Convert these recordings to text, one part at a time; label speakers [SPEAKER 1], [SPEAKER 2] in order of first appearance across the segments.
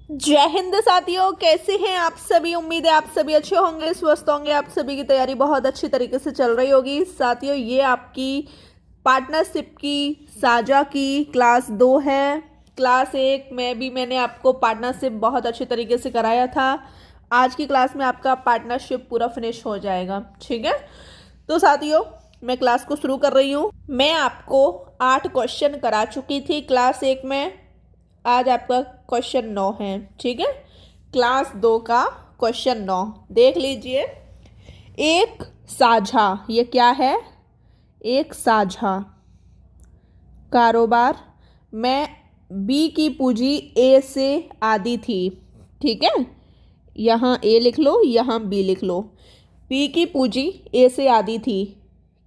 [SPEAKER 1] जय हिंद साथियों, कैसे हैं आप सभी। उम्मीद है आप सभी अच्छे होंगे, स्वस्थ होंगे। आप सभी की तैयारी बहुत अच्छी तरीके से चल रही होगी। साथियों, ये आपकी पार्टनरशिप की साझा की क्लास 2 है। क्लास 1 में भी मैंने आपको पार्टनरशिप बहुत अच्छे तरीके से कराया था। आज की क्लास में आपका पार्टनरशिप पूरा फिनिश हो जाएगा, ठीक है। तो साथियों, मैं क्लास को शुरू कर रही हूँ। मैं आपको 8 क्वेश्चन करा चुकी थी क्लास 1 में। आज आपका क्वेश्चन 9 है, ठीक है। क्लास 2 का क्वेश्चन 9 देख लीजिए। एक साझा, ये क्या है? एक साझा कारोबार में बी की पूंजी ए से आधी थी, ठीक है। यहाँ ए लिख लो, यहाँ बी लिख लो। बी की पूंजी ए से आधी थी।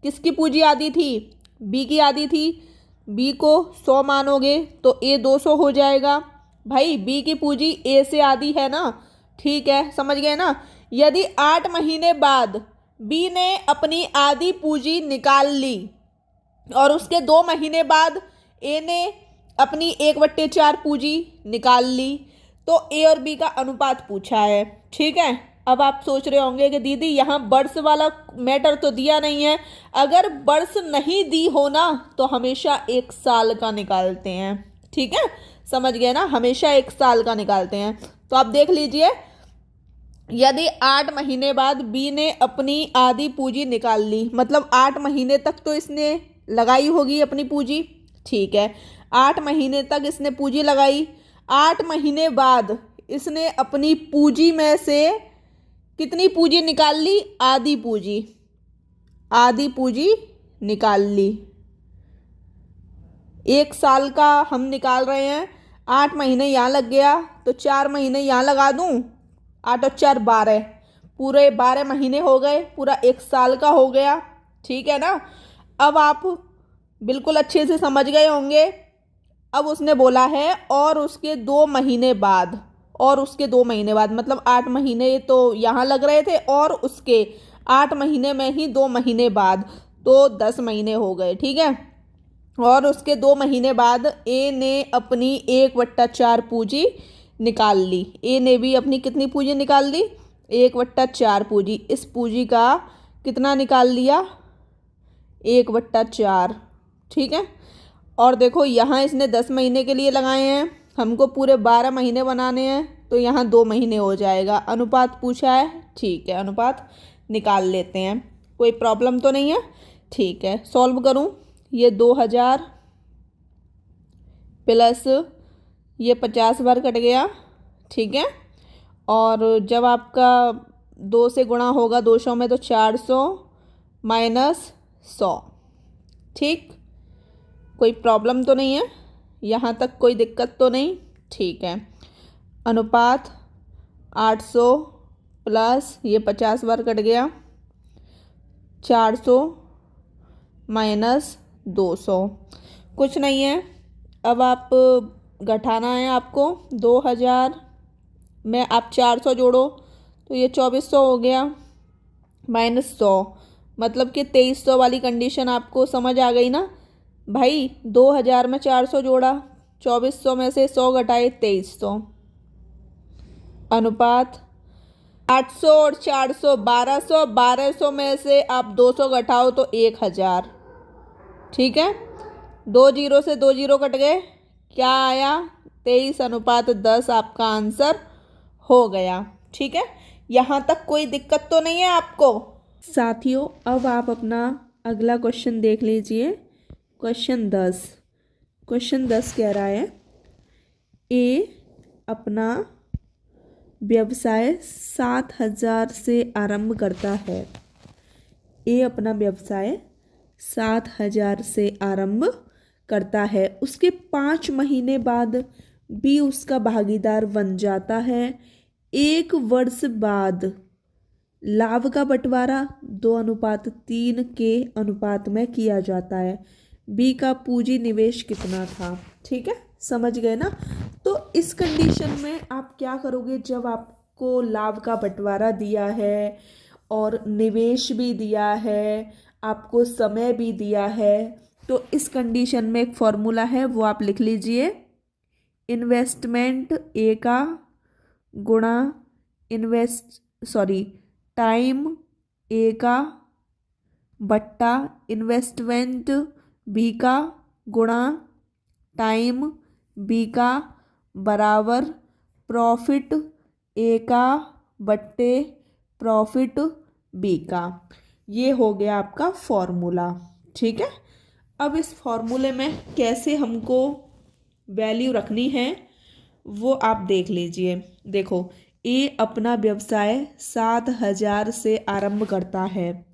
[SPEAKER 1] किसकी पूंजी आधी थी? बी की आधी थी। बी को 100 मानोगे तो ए 200 हो जाएगा। भाई, बी की पूंजी ए से आधी है ना, ठीक है, समझ गए ना। यदि 8 महीने बाद बी ने अपनी आधी पूंजी निकाल ली और उसके 2 महीने बाद ए ने अपनी 1/4 पूंजी निकाल ली, तो ए और बी का अनुपात पूछा है, ठीक है। अब आप सोच रहे होंगे कि दीदी यहाँ वर्ष वाला मैटर तो दिया नहीं है। अगर वर्ष नहीं दी हो ना तो हमेशा 1 साल का निकालते हैं, ठीक है। समझ गए ना, हमेशा 1 साल का निकालते हैं। तो आप देख लीजिए, यदि 8 महीने बाद बी ने अपनी आधी पूंजी निकाल ली, मतलब 8 महीने तक तो इसने लगाई होगी अपनी पूंजी, ठीक है। 8 महीने तक इसने पूंजी लगाई। 8 महीने बाद इसने अपनी पूंजी में से कितनी पूंजी निकाल ली? आधी पूंजी। आधी पूंजी निकाल ली। 1 साल का हम निकाल रहे हैं। 8 महीने यहाँ लग गया तो 4 महीने यहाँ लगा दूं। 8 और 4 12, पूरे 12 महीने हो गए, पूरा 1 साल का हो गया, ठीक है ना। अब आप बिल्कुल अच्छे से समझ गए होंगे। अब उसने बोला है और उसके 2 महीने बाद, और उसके 2 महीने बाद मतलब 8 महीने तो यहाँ लग रहे थे और उसके 8 महीने में ही 2 महीने बाद, तो 10 महीने हो गए, ठीक है। और उसके 2 महीने बाद ए ने अपनी 1/4 पूंजी निकाल ली। ए ने भी अपनी कितनी पूंजी निकाल ली? 1/4 पूंजी। इस पूंजी का कितना निकाल लिया? 1/4, ठीक है। और देखो, यहाँ इसने 10 महीने के लिए लगाए हैं, हमको पूरे 12 महीने बनाने हैं, तो यहाँ 2 महीने हो जाएगा। अनुपात पूछा है, ठीक है, अनुपात निकाल लेते हैं। कोई प्रॉब्लम तो नहीं है, ठीक है। सॉल्व करूँ, ये 2000 प्लस ये 50 बार कट गया, ठीक है। और जब आपका 2 से गुणा होगा 200 में, तो 400 माइनस 100, ठीक। कोई प्रॉब्लम तो नहीं है, यहाँ तक कोई दिक्कत तो नहीं, ठीक है। अनुपात 800 प्लस ये 50 बार कट गया, 400 माइनस 200, कुछ नहीं है। अब आप घटाना है आपको। 2000 में आप 400 जोड़ो तो ये 2400 हो गया, माइनस 100, मतलब कि 2300 वाली कंडीशन आपको समझ आ गई ना भाई। 2000 में 400 जोड़ा, 2400 में से 100 घटाए, 2300। अनुपात 800 और 400 1200, 1200 में से आप 200 घटाओ तो 1000, ठीक है। 2 जीरो से 2 जीरो कट गए, क्या आया? 23:10 आपका आंसर हो गया, ठीक है। यहाँ तक कोई दिक्कत तो नहीं है आपको। साथियों, अब आप अपना अगला क्वेश्चन देख लीजिए। क्वेश्चन 10। क्वेश्चन 10 कह रहा है, ए अपना व्यवसाय 7000 से आरंभ करता है। ए अपना व्यवसाय 7000 से आरंभ करता है। उसके 5 महीने बाद बी उसका भागीदार बन जाता है। 1 वर्ष बाद लाभ का बंटवारा 2:3 के अनुपात में किया जाता है। बी का पूंजी निवेश कितना था, ठीक है, समझ गए ना। तो इस कंडीशन में आप क्या करोगे? जब आपको लाभ का बंटवारा दिया है और निवेश भी दिया है, आपको समय भी दिया है, तो इस कंडीशन में एक फॉर्मूला है, वो आप लिख लीजिए। इन्वेस्टमेंट ए का गुणा टाइम ए का बट्टा इन्वेस्टमेंट बी का गुणा टाइम बी का बराबर प्रॉफिट ए का बट्टे प्रॉफिट बी का। ये हो गया आपका फॉर्मूला। ठीक है, अब इस फॉर्मूले में कैसे हमको वैल्यू रखनी है वो आप देख लीजिए। देखो, ए अपना व्यवसाय 7,000 से आरंभ करता है।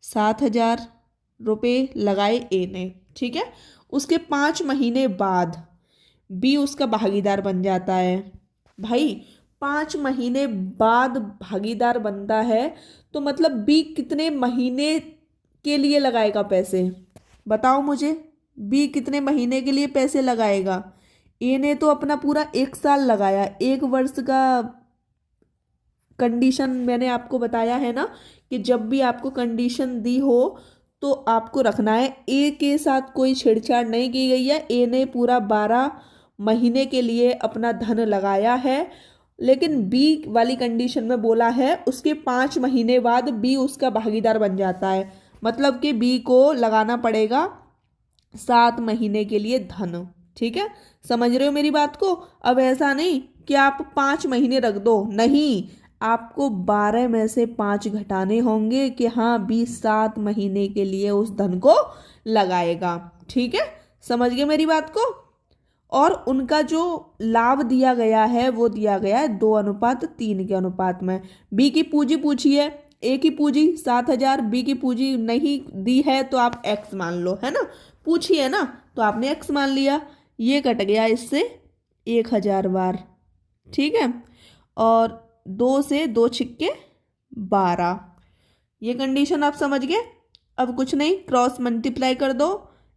[SPEAKER 1] 7,000 रुपये लगाए ए ने। ठीक है, उसके 5 महीने बाद बी उसका भागीदार बन जाता है। भाई 5 महीने बाद भागीदार बनता है तो मतलब बी कितने महीने के लिए लगाएगा पैसे, बताओ मुझे। बी कितने महीने के लिए पैसे लगाएगा? ए ने तो अपना पूरा 1 साल लगाया। 1 वर्ष का कंडीशन मैंने आपको बताया है ना कि जब भी आपको कंडीशन दी हो तो आपको रखना है। ए के साथ कोई छेड़छाड़ नहीं की गई है। ए ने पूरा 12 महीने के लिए अपना धन लगाया है, लेकिन बी वाली कंडीशन में बोला है उसके 5 महीने बाद बी उसका भागीदार बन जाता है। मतलब कि बी को लगाना पड़ेगा 7 महीने के लिए धन। ठीक है, समझ रहे हो मेरी बात को? अब ऐसा नहीं कि आप 5 महीने रख दो, नहीं, आपको 12 में से 5 घटाने होंगे कि हाँ बी 7 महीने के लिए उस धन को लगाएगा। ठीक है, समझ गए मेरी बात को? और उनका जो लाभ दिया गया है वो दिया गया है 2:3 के अनुपात में। बी की पूंजी पूछी है, ए की पूंजी 7,000, बी की पूंजी नहीं दी है तो आप एक्स मान लो, है ना। पूछी है ना तो आपने एक्स मान लिया। ये कट गया इससे 1,000 बार। ठीक है, और 2 से 2 छिक्के 12। ये कंडीशन आप समझ गए। अब कुछ नहीं, क्रॉस मल्टीप्लाई कर दो।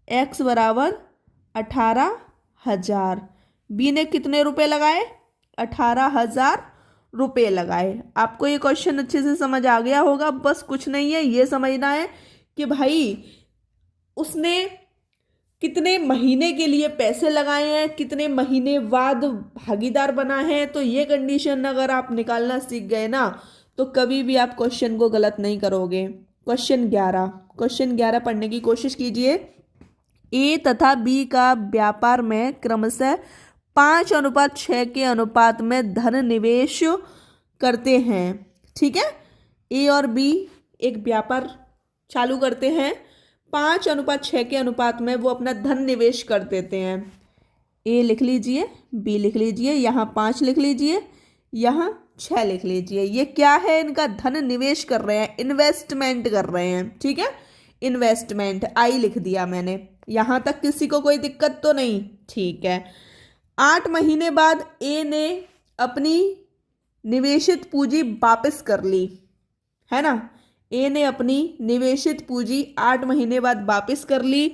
[SPEAKER 1] एक्स बराबर 18,000। बी ने कितने रुपए लगाए? 18,000 रुपये लगाए। आपको ये क्वेश्चन अच्छे से समझ आ गया होगा। बस कुछ नहीं है, ये समझना है कि भाई उसने कितने महीने के लिए पैसे लगाए हैं, कितने महीने बाद भागीदार बना है। तो ये कंडीशन अगर आप निकालना सीख गए ना तो कभी भी आप क्वेश्चन को गलत नहीं करोगे। क्वेश्चन 11 पढ़ने की कोशिश कीजिए। ए तथा बी का व्यापार में क्रमशः 5:6 के अनुपात में धन निवेश करते हैं। ठीक है, ए और बी एक व्यापार चालू करते हैं, 5:6 के अनुपात में वो अपना धन निवेश कर देते हैं। ए लिख लीजिए, बी लिख लीजिए, यहाँ 5 लिख लीजिए, यहाँ 6 लिख लीजिए। ये क्या है? इनका धन निवेश कर रहे हैं, इन्वेस्टमेंट कर रहे हैं। ठीक है, इन्वेस्टमेंट आई लिख दिया मैंने। यहाँ तक किसी को कोई दिक्कत तो नहीं? ठीक है। 8 महीने बाद ए ने अपनी निवेशित पूंजी वापस कर ली, है ना। ए ने अपनी निवेशित पूंजी 8 महीने बाद वापस कर ली।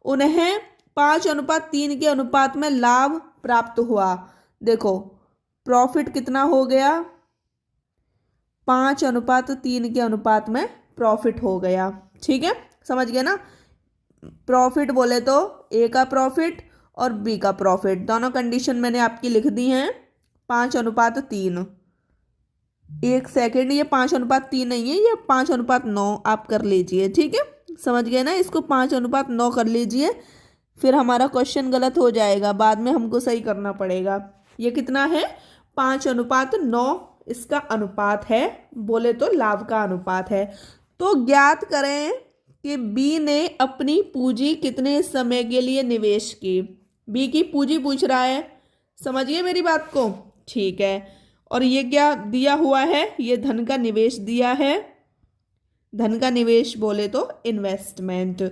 [SPEAKER 1] उन्हें 5:3 के अनुपात में लाभ प्राप्त हुआ। देखो प्रॉफिट कितना हो गया? 5:3 के अनुपात में प्रॉफिट हो गया। ठीक है, समझ गए ना। प्रॉफिट बोले तो ए का प्रॉफिट और बी का प्रॉफिट, दोनों कंडीशन मैंने आपकी लिख दी हैं। 5:3। 1 सेकेंड, ये 5:3 नहीं है, ये 5:9 आप कर लीजिए। ठीक है, समझ गए ना। इसको 5:9 कर लीजिए, फिर हमारा क्वेश्चन गलत हो जाएगा, बाद में हमको सही करना पड़ेगा। ये कितना है? 5:9 इसका अनुपात है, बोले तो लाभ का अनुपात है। तो ज्ञात करें कि बी ने अपनी पूंजी कितने समय के लिए निवेश की। बी की पूंजी पूछ रहा है, समझिए मेरी बात को। ठीक है, और ये क्या दिया हुआ है? ये धन का निवेश दिया है। धन का निवेश बोले तो इन्वेस्टमेंट।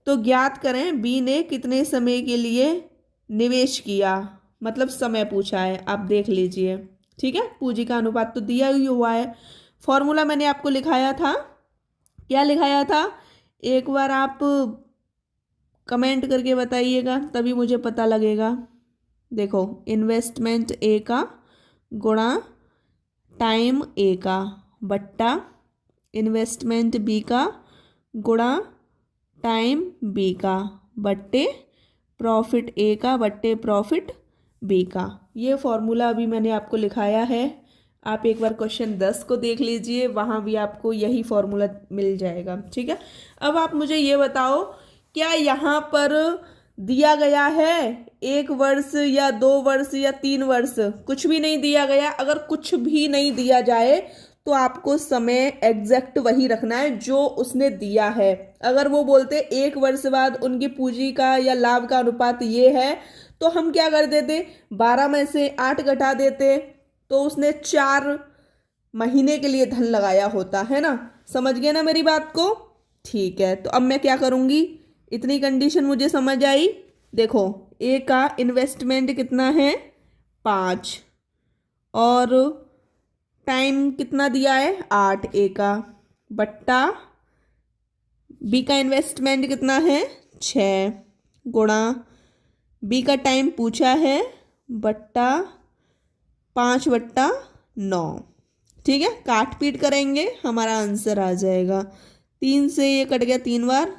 [SPEAKER 1] तो ज्ञात करें बी ने कितने समय के लिए निवेश किया, मतलब समय पूछा है, आप देख लीजिए। ठीक है, पूंजी का अनुपात तो दिया ही हुआ है। फॉर्मूला मैंने आपको लिखाया था, क्या लिखाया था? एक बार आप कमेंट करके बताइएगा तभी मुझे पता लगेगा। देखो, इन्वेस्टमेंट ए का गुणा टाइम ए का बट्टा इन्वेस्टमेंट बी का गुणा टाइम बी का बट्टे प्रॉफिट ए का बट्टे प्रॉफिट बी का। ये फॉर्मूला अभी मैंने आपको लिखाया है, आप एक बार क्वेश्चन 10 को देख लीजिए, वहाँ भी आपको यही फॉर्मूला मिल जाएगा। ठीक है, अब आप मुझे ये बताओ, क्या यहाँ पर दिया गया है 1 वर्ष या 2 वर्ष या 3 वर्ष? कुछ भी नहीं दिया गया। अगर कुछ भी नहीं दिया जाए तो आपको समय एग्जैक्ट वही रखना है जो उसने दिया है। अगर वो बोलते 1 वर्ष बाद उनकी पूंजी का या लाभ का अनुपात ये है, तो हम क्या कर देते, 12 में से 8 घटा देते, तो उसने 4 महीने के लिए धन लगाया होता है ना। समझ गए ना मेरी बात को? ठीक है, तो अब मैं क्या करूँगी, इतनी कंडीशन मुझे समझ आई। देखो, ए का इन्वेस्टमेंट कितना है 5, और टाइम कितना दिया है 8 ए का, बट्टा बी का इन्वेस्टमेंट कितना है 6, गुणा बी का टाइम पूछा है, बट्टा 5/9। ठीक है, काट पीट करेंगे, हमारा आंसर आ जाएगा। 3 से ये कट गया 3 बार,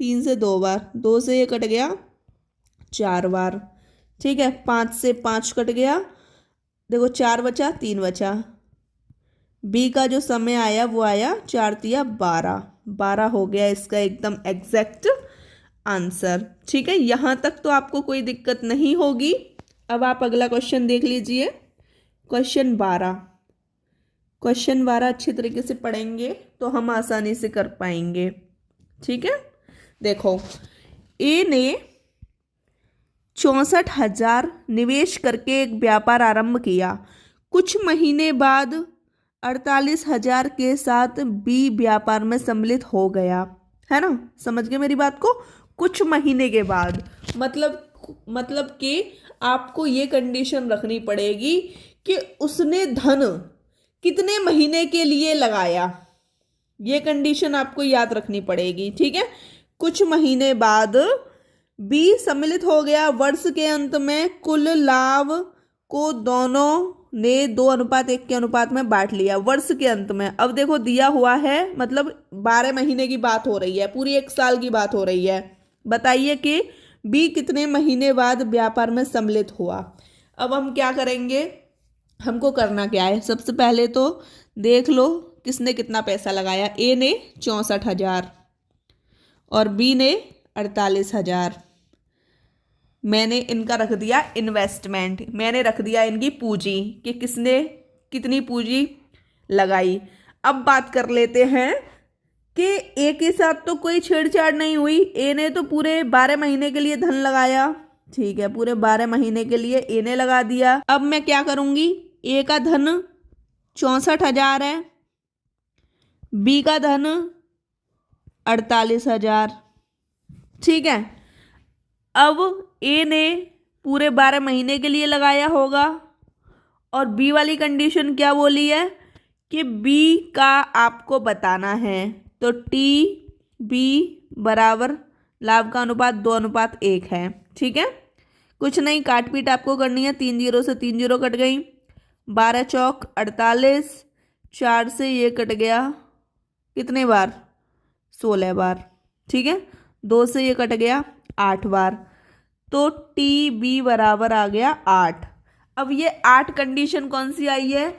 [SPEAKER 1] 3 से 2 बार, 2 से ये कट गया 4 बार। ठीक है, 5 से 5 कट गया, देखो 4 बचा, 3 बचा। बी का जो समय आया वो आया 4 तिया 12, 12 हो गया इसका एकदम एग्जैक्ट आंसर। ठीक है, यहाँ तक तो आपको कोई दिक्कत नहीं होगी। अब आप अगला क्वेश्चन देख लीजिए, क्वेश्चन 12। क्वेश्चन 12 अच्छे तरीके से पढ़ेंगे तो हम आसानी से कर पाएंगे। ठीक है, देखो, ए ने 64,000 निवेश करके एक व्यापार आरंभ किया। कुछ महीने बाद 48,000 के साथ बी व्यापार में सम्मिलित हो गया, है ना। समझ गए मेरी बात को? कुछ महीने के बाद मतलब कि आपको ये कंडीशन रखनी पड़ेगी कि उसने धन कितने महीने के लिए लगाया, ये कंडीशन आपको याद रखनी पड़ेगी। ठीक है, कुछ महीने बाद बी सम्मिलित हो गया। वर्ष के अंत में कुल लाभ को दोनों ने 2:1 के अनुपात में बांट लिया। वर्ष के अंत में, अब देखो दिया हुआ है, मतलब 12 महीने की बात हो रही है, पूरी 1 साल की बात हो रही है। बताइए कि बी कितने महीने बाद व्यापार में सम्मिलित हुआ। अब हम क्या करेंगे, हमको करना क्या है, सबसे पहले तो देख लो किसने कितना पैसा लगाया। ए ने 64,000 और बी ने 48,000। मैंने इनका रख दिया इन्वेस्टमेंट, मैंने रख दिया इनकी पूंजी कि किसने कितनी पूंजी लगाई। अब बात कर लेते हैं कि ए के साथ तो कोई छेड़छाड़ नहीं हुई, ए ने तो पूरे 12 महीने के लिए धन लगाया। ठीक है, पूरे 12 महीने के लिए ए ने लगा दिया। अब मैं क्या करूंगी, ए का धन 64,000 है, बी का धन 48,000। ठीक है, अब ए ने पूरे 12 महीने के लिए लगाया होगा, और बी वाली कंडीशन क्या बोली है कि बी का आपको बताना है। तो टी बी बराबर लाभ का अनुपात 2:1 है। ठीक है, कुछ नहीं, काट पीट आपको करनी है। 3 जीरो से 3 जीरो कट गई, 12 चौक 48, 4 से ये कट गया कितने बार, 16 बार। ठीक है, 2 से ये कट गया 8 बार, तो टी बी बराबर आ गया 8। अब ये 8 कंडीशन कौन सी आई है,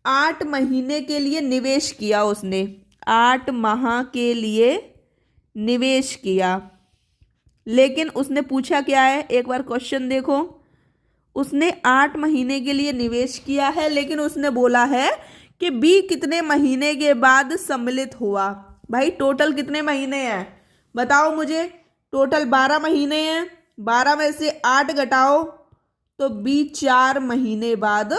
[SPEAKER 1] 8 महीने के लिए निवेश किया उसने, 8 माह के लिए निवेश किया। लेकिन उसने पूछा क्या है, एक बार क्वेश्चन देखो, उसने 8 महीने के लिए निवेश किया है, लेकिन उसने बोला है कि बी कितने महीने के बाद सम्मिलित हुआ। भाई टोटल कितने महीने हैं बताओ मुझे, टोटल 12 महीने हैं, 12 में से 8 घटाओ तो बी 4 महीने बाद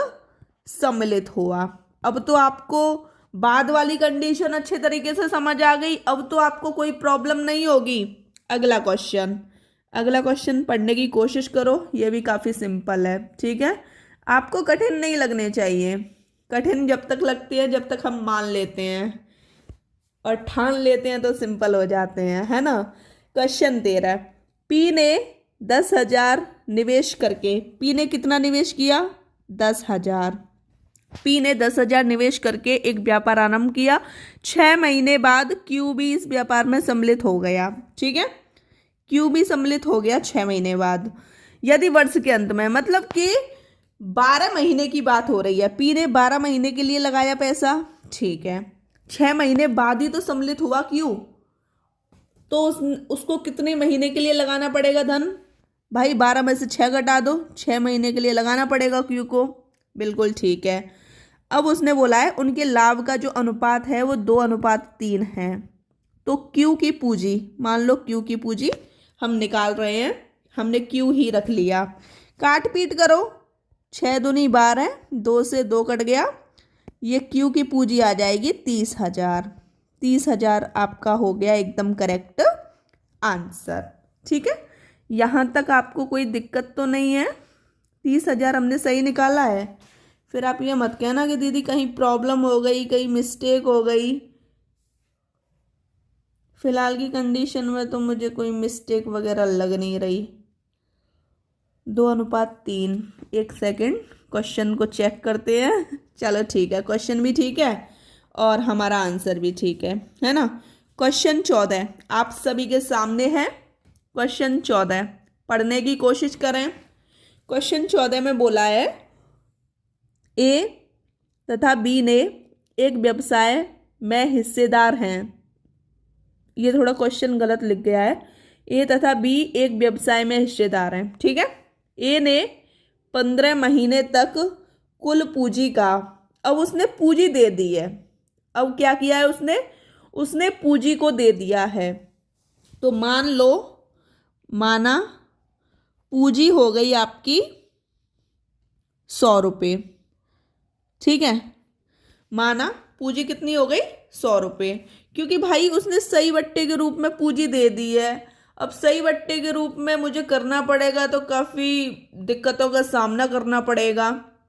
[SPEAKER 1] सम्मिलित हुआ। अब तो आपको बाद वाली कंडीशन अच्छे तरीके से समझ आ गई, अब तो आपको कोई प्रॉब्लम नहीं होगी। अगला क्वेश्चन पढ़ने की कोशिश करो, ये भी काफ़ी सिंपल है। ठीक है, आपको कठिन नहीं लगने चाहिए, कठिन जब तक लगती है जब तक हम मान लेते हैं और ठान लेते हैं तो सिंपल हो जाते हैं, है ना। क्वेश्चन 13, पी ने 10,000 निवेश करके, पी ने कितना निवेश किया 10,000, पी ने 10,000 निवेश करके एक व्यापार आरंभ किया। 6 महीने बाद क्यू भी इस व्यापार में सम्मिलित हो गया। ठीक है, क्यू भी सम्मिलित हो गया 6 महीने बाद। यदि वर्ष के अंत में, मतलब कि 12 महीने की बात हो रही है, पी ने 12 महीने के लिए लगाया पैसा, ठीक है, 6 महीने बाद ही तो सम्मिलित हुआ क्यू, तो उसको कितने महीने के लिए लगाना पड़ेगा धन, भाई 12 में से 6 घटा दो, 6 महीने के लिए लगाना पड़ेगा क्यू को, बिल्कुल ठीक है। अब उसने बोला है उनके लाभ का जो अनुपात है वो 2:3 है। तो क्यू की पूंजी, मान लो क्यू की पूंजी हम निकाल रहे हैं, हमने क्यू ही रख लिया, काट पीट करो, 6 दूनी 12, 2 से 2 कट गया, ये क्यू की पूंजी आ जाएगी 30,000। 30,000 आपका हो गया एकदम करेक्ट आंसर। ठीक है, यहाँ तक आपको कोई दिक्कत तो नहीं है, 30,000 हमने सही निकाला है। फिर आप ये मत कहना कि दीदी कहीं प्रॉब्लम हो गई, कहीं मिस्टेक हो गई। फिलहाल की कंडीशन में तो मुझे कोई मिस्टेक वगैरह लग नहीं रही। 2:3, एक सेकेंड क्वेश्चन को चेक करते हैं। चलो ठीक है, क्वेश्चन भी ठीक है और हमारा आंसर भी ठीक है ना। क्वेश्चन 14 आप सभी के सामने है। क्वेश्चन 14 पढ़ने की कोशिश करें। क्वेश्चन 14 में बोला है ए तथा बी ने एक व्यवसाय में हिस्सेदार हैं। ये थोड़ा क्वेश्चन गलत लिख गया है। ए तथा बी एक व्यवसाय में हिस्सेदार हैं, ठीक है। ए ने 15 महीने तक कुल पूंजी का, अब उसने पूंजी दे दी है, अब क्या किया है उसने पूंजी को दे दिया है। तो मान लो, माना पूंजी हो गई आपकी 100 रुपये, ठीक है, माना पूंजी कितनी हो गई 100 रुपये, क्योंकि भाई उसने सही बट्टे के रूप में पूंजी दे दी है। अब सही बट्टे के रूप में मुझे करना पड़ेगा तो काफ़ी दिक्कतों का सामना करना पड़ेगा,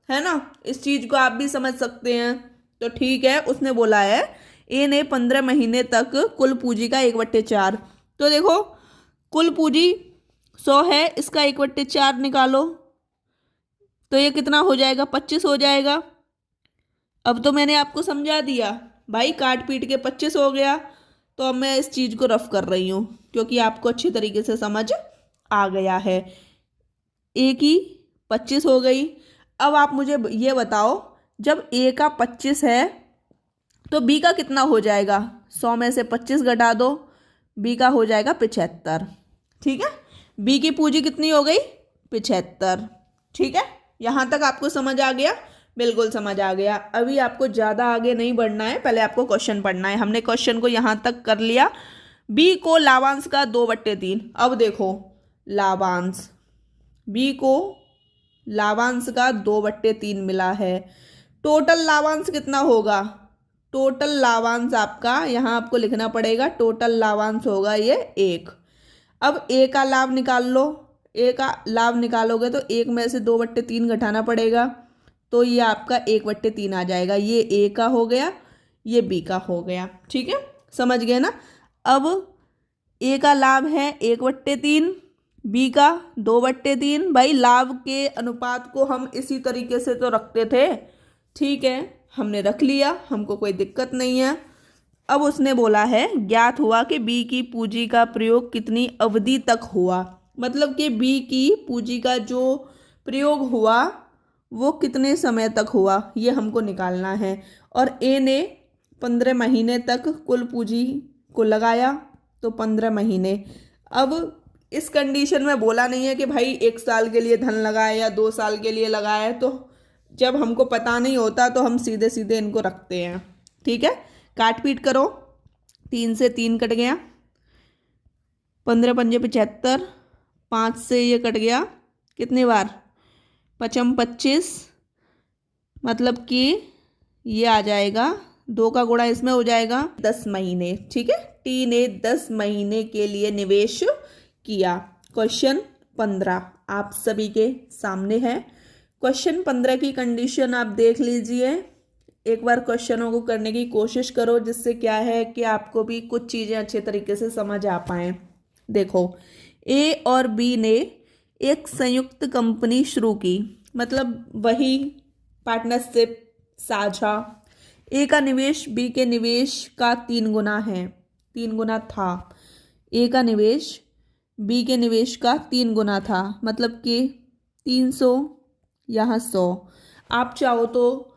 [SPEAKER 1] है ना। इस चीज़ को आप भी समझ सकते हैं। तो ठीक है, उसने बोला है ए ने 15 महीने तक कुल पूंजी का 1/4। तो देखो कुल पूंजी 100 है, इसका 1/4 निकालो तो ये कितना हो जाएगा, 25 हो जाएगा। अब तो मैंने आपको समझा दिया भाई, काट पीट के 25 हो गया। तो अब मैं इस चीज़ को रफ कर रही हूँ क्योंकि आपको अच्छी तरीके से समझ आ गया है। ए की 25 हो गई। अब आप मुझे ये बताओ, जब ए का 25 है तो बी का कितना हो जाएगा, 100 में से 25 घटा दो, बी का हो जाएगा 75। ठीक है, बी की पूंजी कितनी हो गई 75। ठीक है, यहाँ तक आपको समझ आ गया, बिल्कुल समझ आ गया। अभी आपको ज़्यादा आगे नहीं बढ़ना है, पहले आपको क्वेश्चन पढ़ना है। हमने क्वेश्चन को यहाँ तक कर लिया। बी को लाभांश का 2/3। अब देखो लाभांश, बी को लाभांश का 2/3 मिला है। टोटल लाभांश कितना होगा, टोटल लाभांश आपका यहाँ आपको लिखना पड़ेगा, टोटल लाभांश होगा ये 1। अब ए का लाभ निकाल लो, ए का लाभ निकालोगे तो 1 में से 2/3 घटाना पड़ेगा, तो ये आपका 1/3 आ जाएगा। ये ए का हो गया, ये बी का हो गया। ठीक है, समझ गए ना। अब ए का लाभ है 1/3, बी का 2/3। भाई लाभ के अनुपात को हम इसी तरीके से तो रखते थे, ठीक है, हमने रख लिया, हमको कोई दिक्कत नहीं है। अब उसने बोला है ज्ञात हुआ कि बी की पूंजी का प्रयोग कितनी अवधि तक हुआ, मतलब कि बी की पूंजी का जो प्रयोग हुआ वो कितने समय तक हुआ, ये हमको निकालना है। और ए ने 15 महीने तक कुल पूंजी को लगाया, तो 15 महीने। अब इस कंडीशन में बोला नहीं है कि भाई 1 साल के लिए धन लगाए या 2 साल के लिए लगाए, तो जब हमको पता नहीं होता तो हम सीधे सीधे इनको रखते हैं। ठीक है, काट पीट करो, 3 से 3 कट गया, 15 पंजे 75, 5 से ये कट गया, कितनी बार 5 25, मतलब कि ये आ जाएगा 2 का गुणा इसमें हो जाएगा 10 महीने। ठीक है, टी ने 10 महीने के लिए निवेश किया। क्वेश्चन 15 आप सभी के सामने है। क्वेश्चन 15 की कंडीशन आप देख लीजिए, एक बार क्वेश्चनों को करने की कोशिश करो, जिससे क्या है कि आपको भी कुछ चीज़ें अच्छे तरीके से समझ आ पाएँ। देखो, ए और बी ने एक संयुक्त कंपनी शुरू की, मतलब वही पार्टनरशिप, साझा। ए का निवेश बी के निवेश का 3 गुना है, 3 गुना था। ए का निवेश बी के निवेश का 3 गुना था, मतलब कि 300, यहाँ 100। आप चाहो तो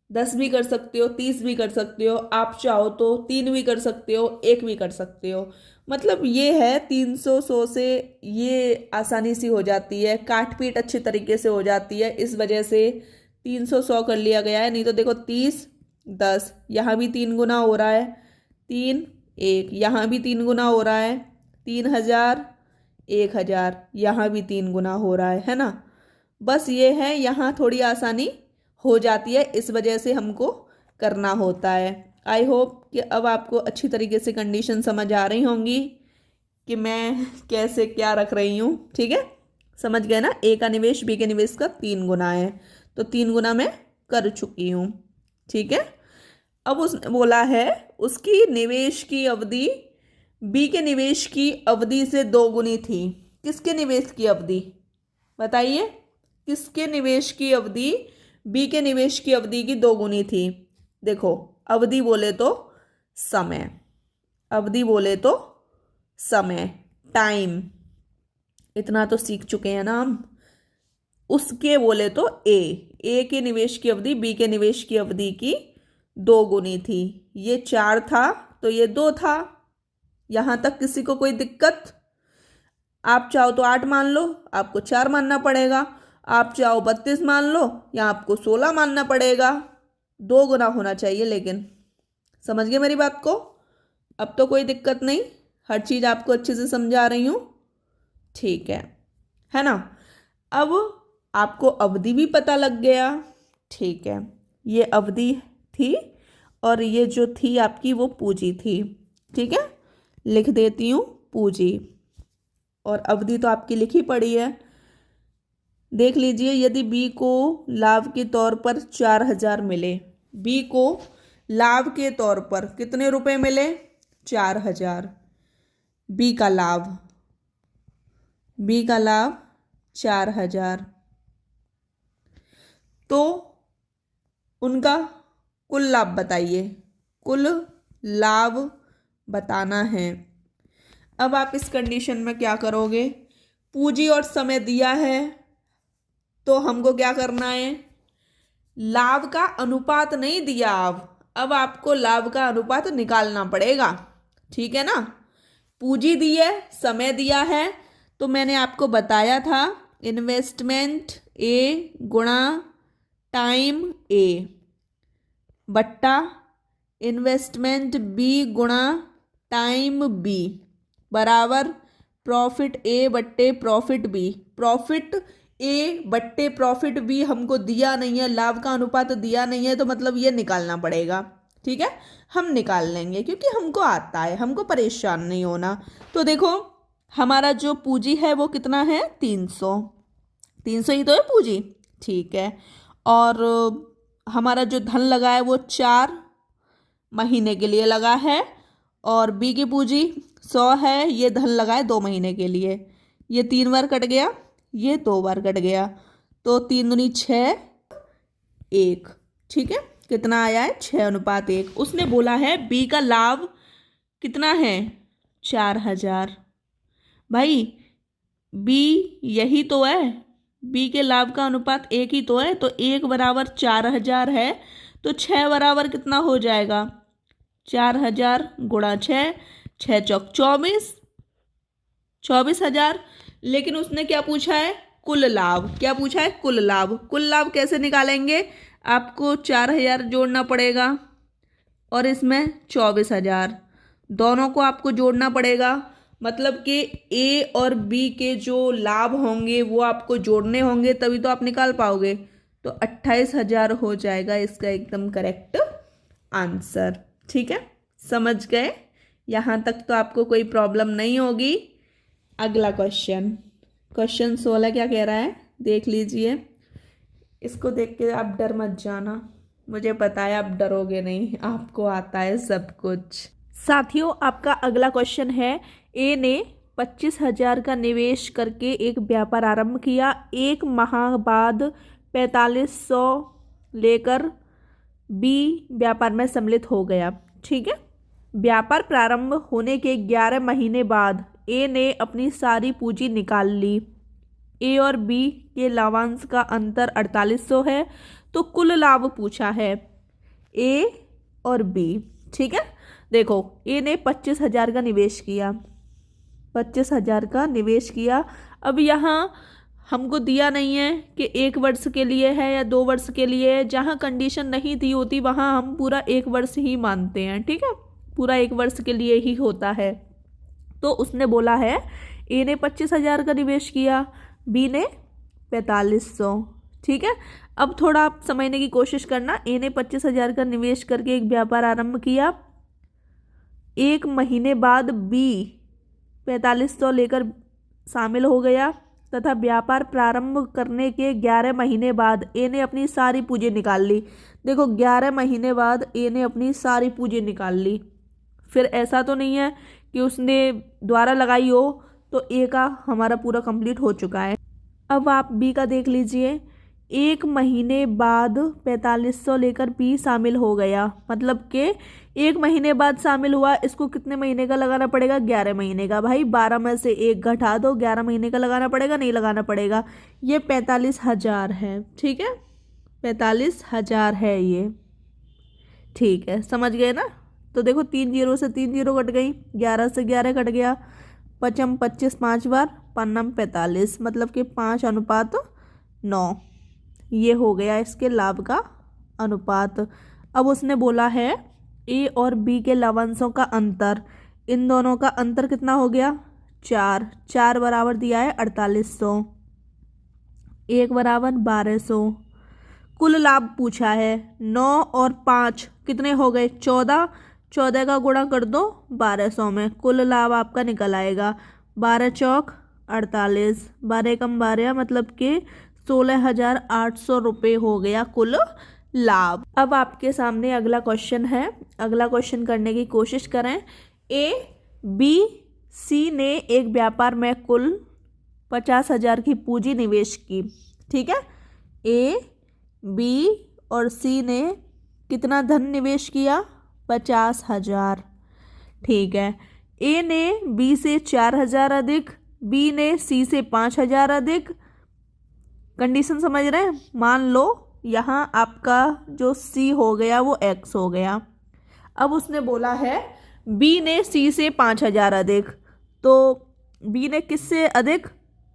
[SPEAKER 1] 10 भी कर सकते हो, 30 भी कर सकते हो, आप चाहो तो 3 भी कर सकते हो, 1 भी कर सकते हो। मतलब ये है 300 100 से ये आसानी सी हो जाती है, काट पीट अच्छी तरीके से हो जाती है, इस वजह से 300 100 कर लिया गया है। नहीं तो देखो 30 10, यहाँ भी 3 गुना हो रहा है, 3 1, यहाँ भी 3 गुना हो रहा है, 3000 1000, यहाँ भी 3 गुना हो रहा है ना। बस ये है, यहाँ थोड़ी आसानी हो जाती है, इस वजह से हमको करना होता है। आई होप कि अब आपको अच्छी तरीके से कंडीशन समझ आ रही होंगी कि मैं कैसे क्या रख रही हूँ। ठीक है, समझ गए ना। ए का निवेश बी के निवेश का 3 गुना है, तो 3 गुना मैं कर चुकी हूँ। ठीक है, अब उसने बोला है उसकी निवेश की अवधि बी के निवेश की अवधि से 2 गुनी थी। किसके निवेश की अवधि बताइए? किसके निवेश की अवधि बी के निवेश की अवधि की 2 गुनी थी? देखो, अवधि बोले तो समय, अवधि बोले तो समय, टाइम, इतना तो सीख चुके हैं ना हम। उसके बोले तो ए के निवेश की अवधि बी के निवेश की अवधि की 2 गुनी थी। ये 4 था तो ये 2 था। यहां तक किसी को कोई दिक्कत? आप चाहो तो 8 मान लो, आपको 4 मानना पड़ेगा। आप चाहो 32 मान लो, या आपको 16 मानना पड़ेगा। 2 गुना होना चाहिए, लेकिन समझ गए मेरी बात को? अब तो कोई दिक्कत नहीं, हर चीज आपको अच्छे से समझा रही हूं। ठीक है ना। अब आपको अवधि भी पता लग गया। ठीक है, ये अवधि थी और ये जो थी आपकी वो पूंजी थी। ठीक है, लिख देती हूँ पूंजी, और अवधि तो आपकी लिखी पड़ी है। देख लीजिए, यदि बी को लाभ के तौर पर 4000 मिले, बी को लाभ के तौर पर कितने रुपए मिले? 4000। बी का लाभ, बी का लाभ 4000, तो उनका कुल लाभ बताइए। कुल लाभ बताना है। अब आप इस कंडीशन में क्या करोगे? पूंजी और समय दिया है, तो हमको क्या करना है? लाभ का अनुपात नहीं दिया, अब आपको लाभ का अनुपात निकालना पड़ेगा। ठीक है ना। पूंजी दी है, समय दिया है, तो मैंने आपको बताया था इन्वेस्टमेंट ए गुणा टाइम ए बट्टा इन्वेस्टमेंट बी गुणा टाइम बी बराबर प्रॉफिट ए बट्टे प्रॉफिट बी। प्रॉफिट ए बट्टे प्रॉफिट बी हमको दिया नहीं है, लाभ का अनुपात दिया नहीं है, तो मतलब ये निकालना पड़ेगा। ठीक है, हम निकाल लेंगे क्योंकि हमको आता है, हमको परेशान नहीं होना। तो देखो, हमारा जो पूंजी है वो कितना है? 300। 300 ही तो है पूंजी। ठीक है, और हमारा जो धन लगा है वो 4 महीने के लिए लगा है, और बी की पूंजी 100 है, ये धन लगा है 2 महीने के लिए। ये 3 बार कट गया, ये 2 बार कट गया, तो 3 दूनी 6 1। ठीक है, कितना आया है? 6:1। उसने बोला है बी का लाभ कितना है? 4000। भाई, बी यही तो है, बी के लाभ का अनुपात 1 ही तो है, तो 1 बराबर 4000 है, तो 6 बराबर कितना हो जाएगा? 4000 गुणा 6, 6 चौक 24, 24,000। लेकिन उसने क्या पूछा है? कुल लाभ। क्या पूछा है? कुल लाभ। कुल लाभ कैसे निकालेंगे? आपको 4000 जोड़ना पड़ेगा और इसमें 24,000, दोनों को आपको जोड़ना पड़ेगा। मतलब कि ए और बी के जो लाभ होंगे वो आपको जोड़ने होंगे, तभी तो आप निकाल पाओगे। तो 28,000 हो जाएगा इसका एकदम करेक्ट आंसर। ठीक है, समझ गए? यहाँ तक तो आपको कोई प्रॉब्लम नहीं होगी। अगला क्वेश्चन, क्वेश्चन 16 क्या कह रहा है देख लीजिए। इसको देख के आप डर मत जाना, मुझे पता है आप डरोगे नहीं, आपको आता है सब कुछ। साथियों, आपका अगला क्वेश्चन है, ए ने 25,000 का निवेश करके एक व्यापार आरंभ किया। 1 माह बाद 4500 लेकर बी व्यापार में सम्मिलित हो गया। ठीक है, व्यापार प्रारंभ होने के 11 महीने बाद ए ने अपनी सारी पूंजी निकाल ली। ए और बी के लाभांश का अंतर 4800 है, तो कुल लाभ पूछा है ए और बी। ठीक है, देखो ए ने 25,000 का निवेश किया, 25,000 का निवेश किया। अब यहाँ हमको दिया नहीं है कि 1 वर्ष के लिए है या 2 वर्ष के लिए है। जहाँ कंडीशन नहीं दी होती वहाँ हम पूरा 1 वर्ष ही मानते हैं। ठीक है, पूरा 1 वर्ष के लिए ही होता है। तो उसने बोला है ए ने 25,000 का निवेश किया, बी ने 4500। ठीक है, अब थोड़ा आप समझने की कोशिश करना। ए ने 25,000 का निवेश करके एक व्यापार आरंभ किया। 1 महीने बाद बी 4500 लेकर शामिल हो गया तथा व्यापार प्रारंभ करने के 11 महीने बाद ए ने अपनी सारी पूंजी निकाल ली। देखो 11 महीने बाद ए ने अपनी सारी पूंजी निकाल ली। फिर ऐसा तो नहीं है कि उसने द्वारा लगाई हो, तो ए का हमारा पूरा कंप्लीट हो चुका है। अब आप बी का देख लीजिए। 1 महीने बाद 4500 लेकर बी शामिल हो गया, मतलब कि 1 महीने बाद शामिल हुआ। इसको कितने महीने का लगाना पड़ेगा? 11 महीने का। भाई 12 में से 1 घटा दो, 11 महीने का लगाना पड़ेगा, नहीं लगाना पड़ेगा। ये 45,000 है। ठीक है, 45,000 है ये। ठीक है, समझ गए ना? तो देखो 3 जीरो से 3 जीरो कट गई, 11 से 11 कट गया, पचम 25 5 बार, पन्नम 45, मतलब कि 5:9। ये हो गया इसके लाभ का अनुपात। अब उसने बोला है ए और बी के लाभांशों का अंतर, इन दोनों का अंतर कितना हो गया? 4। 4 बराबर दिया है 4800, 1 बराबर 1200। कुल लाभ पूछा है 9 और 5 कितने हो गए? 14। 14 का गुणा कर दो 1200 में, कुल लाभ आपका निकल आएगा 12 चौक 48, 12 कम 12, मतलब कि 16,800 रुपये हो गया कुल लाभ। अब आपके सामने अगला क्वेश्चन है, अगला क्वेश्चन करने की कोशिश करें। ए बी सी ने एक व्यापार में कुल 50,000 की पूंजी निवेश की। ठीक है, ए बी और सी ने कितना धन निवेश किया? 50,000। ठीक है, ए ने बी से 4,000 अधिक, बी ने सी से 5,000 अधिक। कंडीशन समझ रहे हैं? मान लो यहाँ आपका जो सी हो गया वो एक्स हो गया। अब उसने बोला है बी ने सी से 5,000 अधिक, तो बी ने किससे अधिक?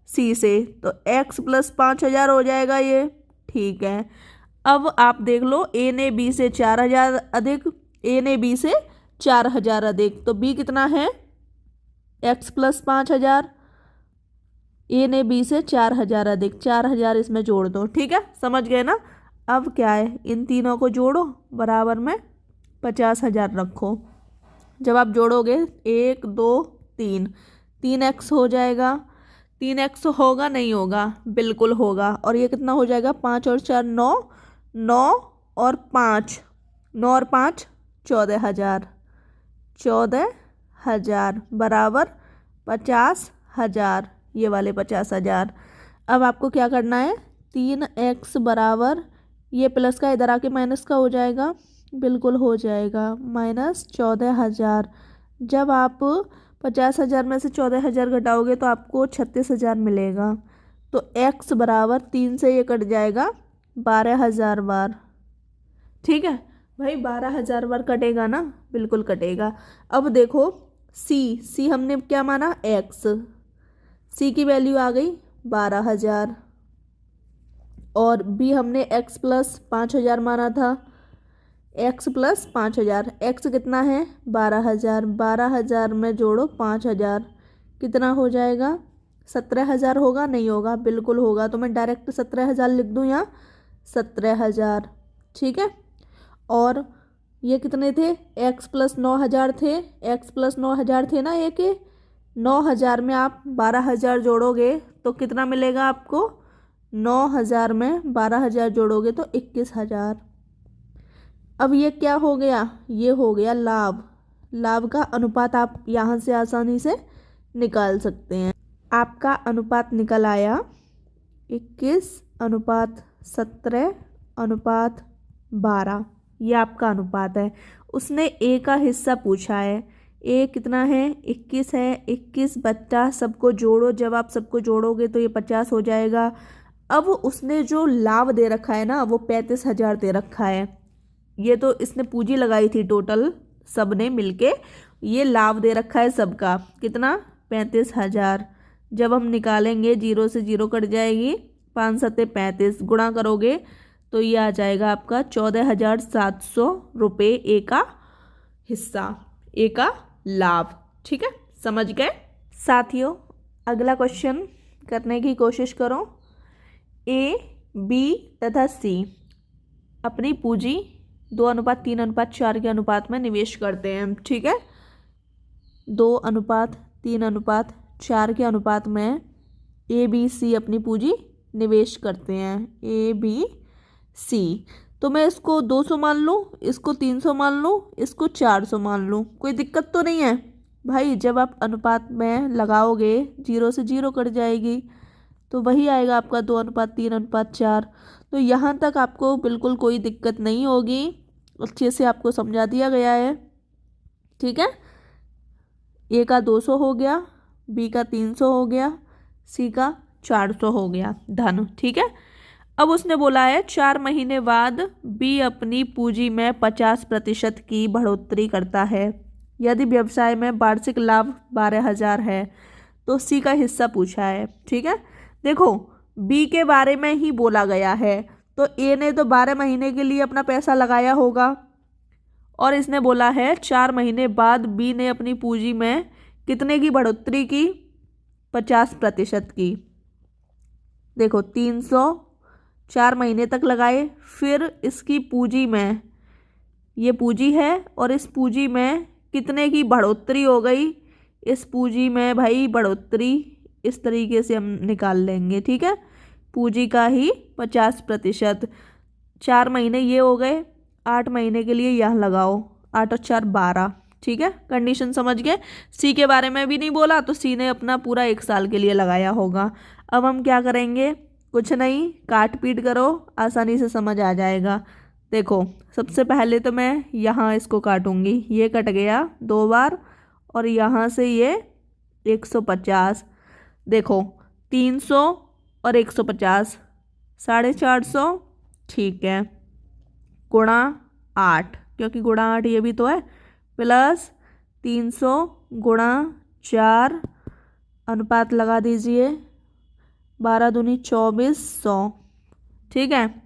[SPEAKER 1] सी से, तो एक्स प्लस 5,000 हो जाएगा ये। ठीक है, अब आप देख लो ए ने बी से 4,000 अधिक, ए ने बी से 4,000 अधिक, तो बी कितना है? X plus 5,000। ए ने बी से 4,000 अधिक, 4,000 इसमें जोड़ दो। ठीक है, समझ गए ना? अब क्या है, इन तीनों को जोड़ो, बराबर में 50,000 रखो। जब आप जोड़ोगे 1 2 3, 3x हो जाएगा। 3x होगा नहीं होगा? बिल्कुल होगा। और ये कितना हो जाएगा? 5 और 4 9, 9 और 5, 9 और 5 14,000, 14,000 बराबर 50,000, ये वाले 50,000। अब आपको क्या करना है? 3x बराबर, ये प्लस का इधर आके माइनस का हो जाएगा, बिल्कुल हो जाएगा, माइनस 14,000। जब आप 50,000 में से 14,000 घटाओगे तो आपको 36,000 मिलेगा। तो x बराबर 3 से ये कट जाएगा 12,000 बार। ठीक है भाई, 12,000 बार कटेगा ना? बिल्कुल कटेगा। अब देखो सी हमने क्या माना? x, सी की वैल्यू आ गई 12,000, और बी हमने x प्लस 5,000 माना था, x प्लस 5,000, x कितना है? 12,000, 12,000 में जोड़ो 5,000, कितना हो जाएगा? 17,000 होगा नहीं होगा? बिल्कुल होगा। तो मैं डायरेक्ट 17,000 लिख दूँ यहाँ, 17,000। ठीक है, और ये कितने थे? x प्लस 9,000 थे, x प्लस 9,000 थे ना। ये के 9,000 में आप 12,000 जोड़ोगे तो कितना मिलेगा आपको? 9,000 में 12,000 जोड़ोगे तो 21,000। अब ये क्या हो गया? ये हो गया लाभ। लाभ का अनुपात आप यहाँ से आसानी से निकाल सकते हैं। आपका अनुपात निकल आया 21:17:12। ये आपका अनुपात है। उसने ए का हिस्सा पूछा है। ए कितना है 21 है, 21 बट्टा सबको जोड़ो, जब आप सबको जोड़ोगे तो ये 50 हो जाएगा। अब उसने जो लाभ दे रखा है ना वो 35,000 दे रखा है। ये तो इसने पूंजी लगाई थी टोटल सबने मिलके, ये लाभ दे रखा है सबका कितना 35,000। जब हम निकालेंगे जीरो से जीरो कट जाएगी, 5 सत्ते 35 गुणा करोगे तो ये आ जाएगा आपका 14,700 रुपये ए का हिस्सा, ए का लाभ। ठीक है, समझ गए साथियों। अगला क्वेश्चन करने की कोशिश करो। ए बी तथा सी अपनी पूंजी 2:3:4 के अनुपात में निवेश करते हैं। ठीक है, 2:3:4 के अनुपात में ए बी सी अपनी पूंजी निवेश करते हैं, ए बी सी। तो मैं इसको 200 मान लूँ, इसको 300 मान लूँ, इसको 400 मान लूँ, कोई दिक्कत तो नहीं है भाई। जब आप अनुपात में लगाओगे जीरो से जीरो कट जाएगी तो वही आएगा आपका 2:3:4। तो यहाँ तक आपको बिल्कुल कोई दिक्कत नहीं होगी, अच्छे से आपको समझा दिया गया है। ठीक है, ए का 200 हो गया, बी का 300 हो गया, सी का 400 हो गया धन। ठीक है, अब उसने बोला है 4 महीने बाद बी अपनी पूंजी में 50% की बढ़ोतरी करता है। यदि व्यवसाय में वार्षिक लाभ 12,000 है तो सी का हिस्सा पूछा है। ठीक है, देखो बी के बारे में ही बोला गया है, तो ए ने तो 12 महीने के लिए अपना पैसा लगाया होगा और इसने बोला है 4 महीने बाद बी ने अपनी पूंजी में कितने की बढ़ोतरी की, 50% की। देखो 300 4 महीने तक लगाए, फिर इसकी पूंजी में, ये पूंजी है और इस पूंजी में कितने की बढ़ोतरी हो गई, इस पूंजी में भाई बढ़ोतरी इस तरीके से हम निकाल लेंगे। ठीक है, पूंजी का ही 50%, 4 महीने ये हो गए, 8 महीने के लिए यहाँ लगाओ, 8 और 4 12। ठीक है, कंडीशन समझ गए। सी के बारे में भी नहीं बोला तो सी ने अपना पूरा 1 साल के लिए लगाया होगा। अब हम क्या करेंगे, कुछ नहीं, काट पीट करो, आसानी से समझ आ जाएगा। देखो सबसे पहले तो मैं यहाँ इसको काटूंगी, ये कट गया 2 बार और यहाँ से ये 150। देखो 300 और 150 450, ठीक है, गुणा 8, क्योंकि गुणा 8 ये भी तो है, प्लस 300 गुणा 4 अनुपात लगा दीजिए, 12 दूनी 2400। ठीक है,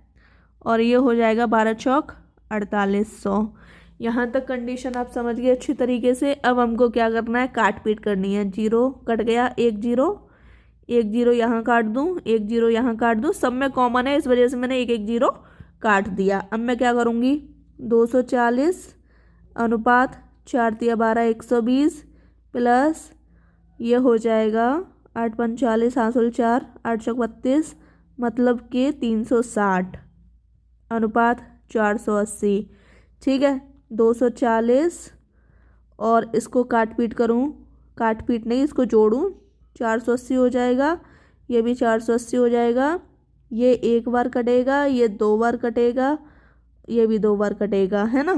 [SPEAKER 1] और ये हो जाएगा 12 चौक 4800। यहाँ तक कंडीशन आप समझ गए अच्छी तरीके से। अब हमको क्या करना है, काट पीट करनी है। जीरो कट गया, 1 जीरो, 1 जीरो यहाँ काट दूँ, 1 जीरो यहाँ काट दूँ, सब में कॉमन है इस वजह से मैंने 1 जीरो काट दिया। अब मैं क्या करूँगी, 240 अनुपात 4 तिया 12 120 प्लस ये हो जाएगा 8 पंच 40 हासिल 4 8 चौक 32, मतलब कि 360 अनुपात 480। ठीक है, 240 और इसको काट पीट करूँ, काट पीट नहीं इसको जोड़ूँ, 480 हो जाएगा, ये भी 480 हो जाएगा, ये 1 बार कटेगा, ये 2 बार कटेगा, ये भी 2 बार कटेगा, है ना।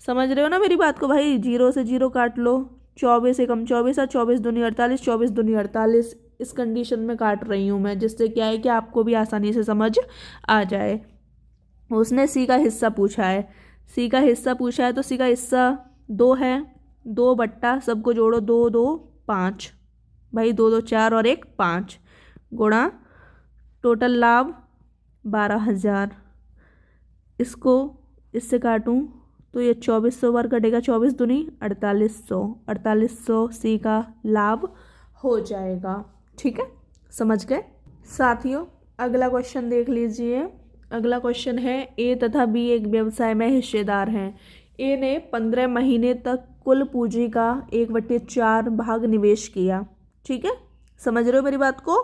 [SPEAKER 1] समझ रहे हो ना मेरी बात को भाई। जीरो से जीरो काट लो, 24 एकम 24 है, 24 दूनी 48, 24 दूनी 48, इस कंडीशन में काट रही हूँ मैं, जिससे क्या है कि आपको भी आसानी से समझ आ जाए। उसने सी का हिस्सा पूछा है, सी का हिस्सा पूछा है तो सी का हिस्सा 2 है, 2 बट्टा सबको जोड़ो 2 2 5, भाई 2 2 4 और 1 5, गुणा टोटल लाभ 12,000। इसको इससे काटूं तो ये 2400 बार कटेगा, 24 दूनी 4800, 4800 सी का लाभ हो जाएगा। ठीक है, समझ गए साथियों। अगला क्वेश्चन देख लीजिए। अगला क्वेश्चन है, ए तथा बी एक व्यवसाय में हिस्सेदार हैं। ए ने 15 महीने तक कुल पूंजी का 1/4 भाग निवेश किया। ठीक है, समझ रहे हो मेरी बात को।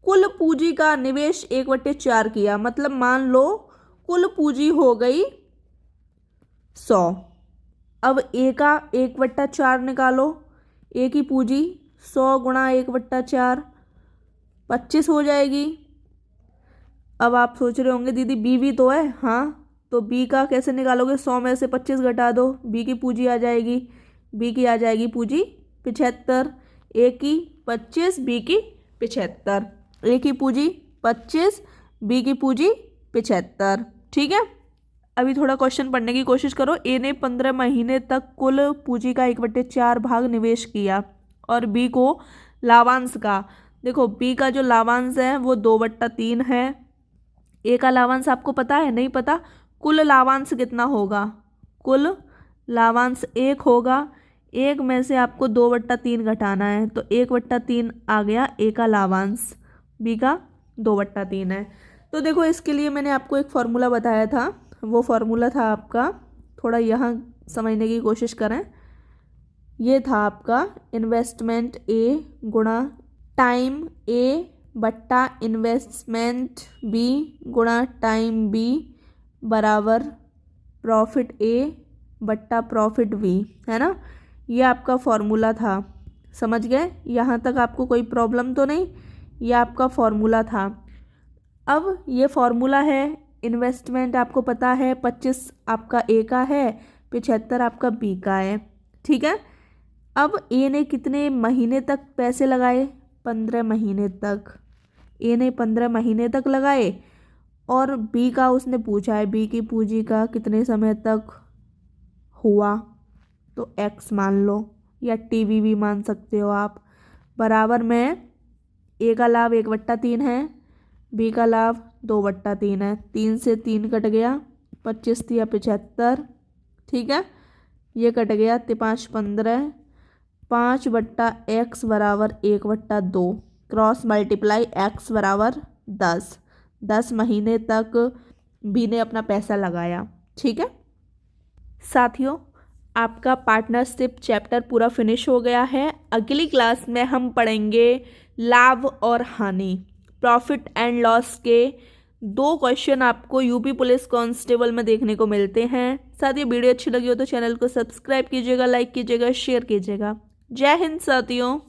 [SPEAKER 1] कुल पूंजी का निवेश 1/4 किया, मतलब मान लो कुल पूंजी हो गई 100। अब ए का 1/4 निकालो, ए की पूंजी 100 गुणा 1/4 25 हो जाएगी। अब आप सोच रहे होंगे दीदी बी भी तो है, हाँ, तो बी का कैसे निकालोगे, 100 में से 25 घटा दो, बी की पूंजी आ जाएगी बी की आ जाएगी पूंजी 75, ए की 25, बी की 75। ए की पूंजी 25, बी की पूंजी 75। ठीक है, अभी थोड़ा क्वेश्चन पढ़ने की कोशिश करो। ए ने 15 महीने तक कुल पूंजी का 1/4 भाग निवेश किया और बी को लाभांश का, देखो बी का जो लाभांश है वो 2/3 है। ए का लाभांश आपको पता है, नहीं पता? कुल लाभांश कितना होगा? कुल लाभांश 1 होगा, 1 में से आपको 2/3 घटाना है, तो 1/3 आ गया ए का लाभांश, बी का 2/3 है। तो देखो इसके लिए मैंने आपको एक फॉर्मूला बताया था, वो फॉर्मूला था आपका, थोड़ा यहाँ समझने की कोशिश करें। ये था आपका इन्वेस्टमेंट ए गुणा टाइम ए बट्टा इन्वेस्टमेंट बी गुणा टाइम बी बराबर प्रॉफिट ए बट्टा प्रॉफिट बी, है ना? ये आपका फॉर्मूला था, समझ गए? यहाँ तक आपको कोई प्रॉब्लम तो नहीं? ये आपका फॉर्मूला था। अब ये फॉर्मूला है, इन्वेस्टमेंट आपको पता है 25 आपका ए का है, 75 आपका बी का है। ठीक है, अब ए ने कितने महीने तक पैसे लगाए? 15 महीने तक। ए ने 15 महीने तक लगाए और बी का उसने पूछा है, बी की पूंजी का कितने समय तक हुआ, तो एक्स मान लो या टीवी भी मान सकते हो आप। बराबर में ए का लाभ 1/3 है, बी का लाभ 2/3 है। 3 से 3 कट गया, 25 या 75। ठीक है, ये कट गया, 5 15, 5/x बराबर 1/2, क्रॉस मल्टीप्लाई x बराबर 10। 10 महीने तक बी ने अपना पैसा लगाया। ठीक है साथियों, आपका पार्टनरशिप चैप्टर पूरा फिनिश हो गया है। अगली क्लास में हम पढ़ेंगे लाभ और हानि, प्रॉफिट एंड लॉस के 2 क्वेश्चन आपको यूपी पुलिस कांस्टेबल में देखने को मिलते हैं। साथ ही वीडियो अच्छी लगी हो तो चैनल को सब्सक्राइब कीजिएगा, लाइक कीजिएगा, शेयर कीजिएगा। जय हिंद साथियों।